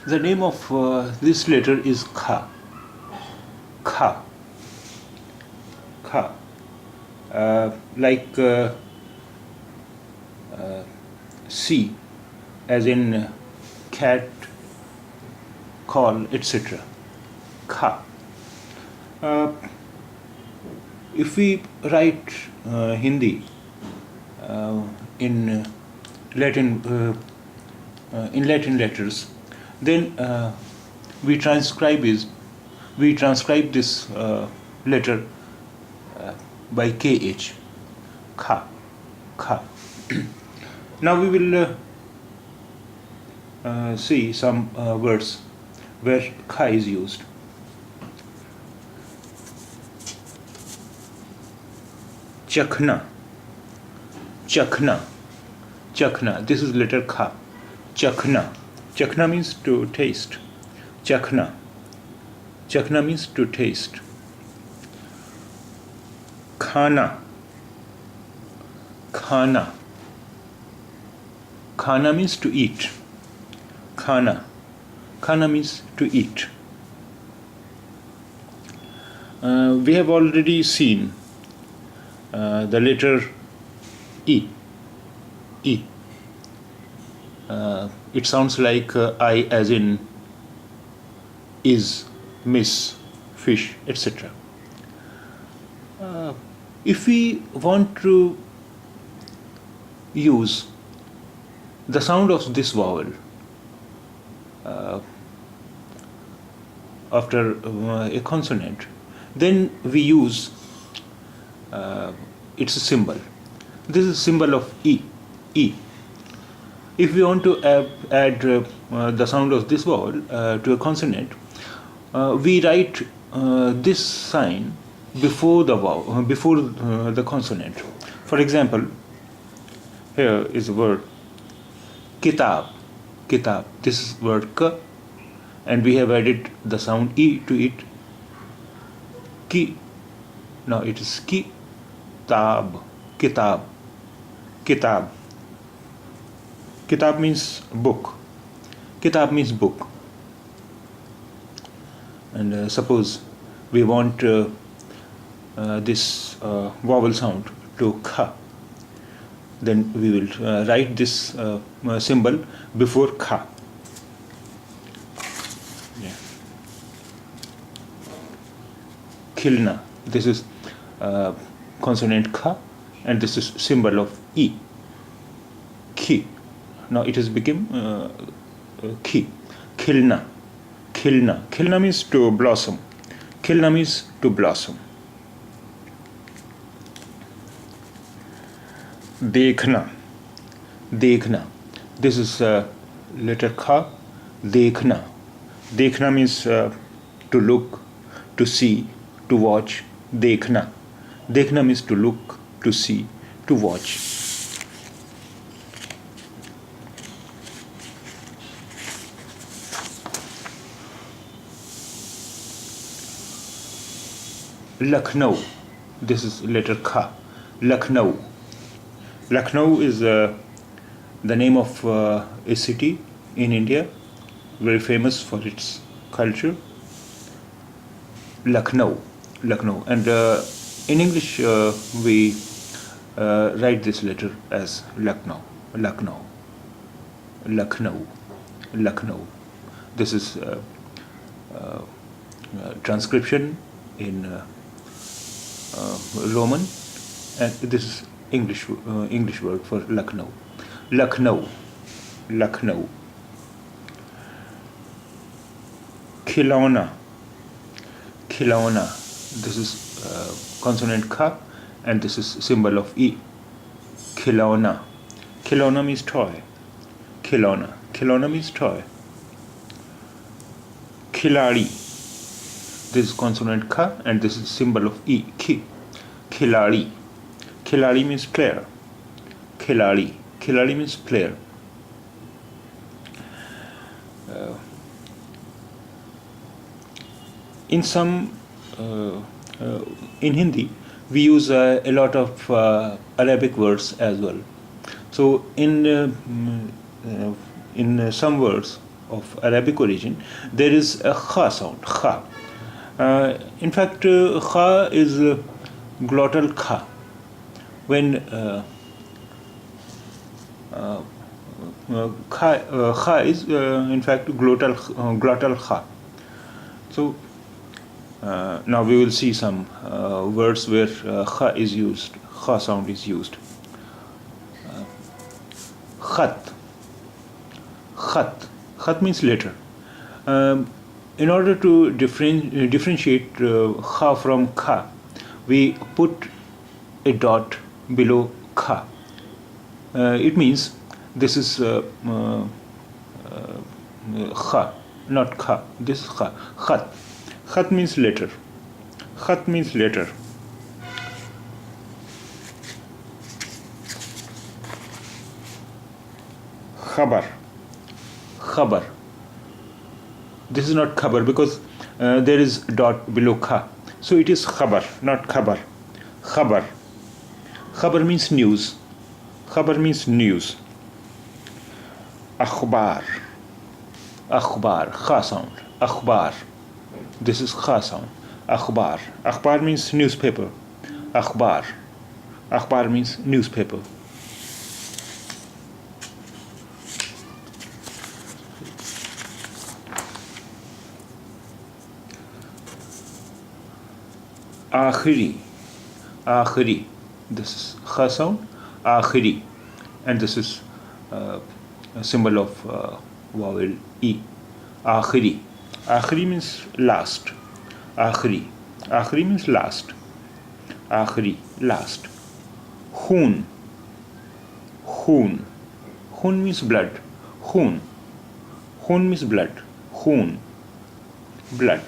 The name of this letter is kha. Kha. Kha. Like C, as in cat, call, etc. Kha. Uh, if we write Hindi in Latin letters, then we transcribe this letter by kh, kha, kha. Now we will see some words where kha is used. Chakhna, chakhna, chakhna. This is letter kha. Chakhna. Chakhna means to taste. Chakhna. Chakhna means to taste. Khana. Khana. Khana means to eat. Khana. Khana means to eat. We have already seen the letter E. E. It sounds like I, as in is, miss, fish, etc. If we want to use the sound of this vowel after a consonant, then we use its a symbol. This is a symbol of E. E. If we want to add the sound of this vowel to a consonant, we write this sign before the vowel, before the consonant. For example, here is the word kitab. Kitab. This is word k, and we have added the sound e to it. Ki. Now it is ki. Tab. Kitab. Kitab. Kitab means book. Kitab means book. And suppose we want this vowel sound to kha, then we will write this symbol before kha. Yeah. Khilna. This is consonant kha, and this is symbol of e. Khi. Now it has become khi. Khilna. Khilna. Khilna means to blossom. Khilna means to blossom. Dekhna. Dekhna. This is letter kha. Dekhna. Dekhna means to look, to see, to watch. Dekhna. Dekhna means to look, to see, to watch. Lucknow. This is letter kha. Lucknow. Lucknow is the name of a city in India, very famous for its culture. Lucknow. Lucknow. And in English we write this letter as Lucknow. Lucknow. Lucknow. Lucknow. This is transcription in Roman, and this is English word for Lucknow. Lucknow. Lucknow. Khilona. Khilona. This is consonant kha, and this is symbol of e. Khilona. Khilona means toy. Khilona. Khilona means toy. Khiladi. This is consonant kha, and this is symbol of e. Khi. Khiladi. Khiladi means player. Khiladi. Khiladi means player. In some in Hindi, we use a lot of Arabic words as well. So in some words, of Arabic origin, there is a kha sound, kha. In fact, kha is glottal kha. When kha is in fact glottal kha. So now we will see some words where kha is used, kha sound is used. Khat. Khat. Khat means letter. In order to differentiate kha from kha, we put a dot below kha. It means this is kha, not kha. This is kha. Khat. Khat means letter. Khat means letter. Khabar. Khabar. This is not khabar because there is dot below kha. So it is khabar, not khabar. Khabar. Khabar means news. Khabar means news. Akhbar. Akhbar. Kha sound. Akhbar. This is kha sound. Akhbar. Akhbar means newspaper. Akhbar. Akhbar means newspaper. Akhiri. Akhiri. This is kha sound. Akhiri. And this is a symbol of vowel E. Akhiri. Akhiri means last. Akhiri. Akhiri means last. Akhiri. Last. Khoon. Khoon. Khoon means blood. Khoon. Khoon means blood. Khoon. Blood.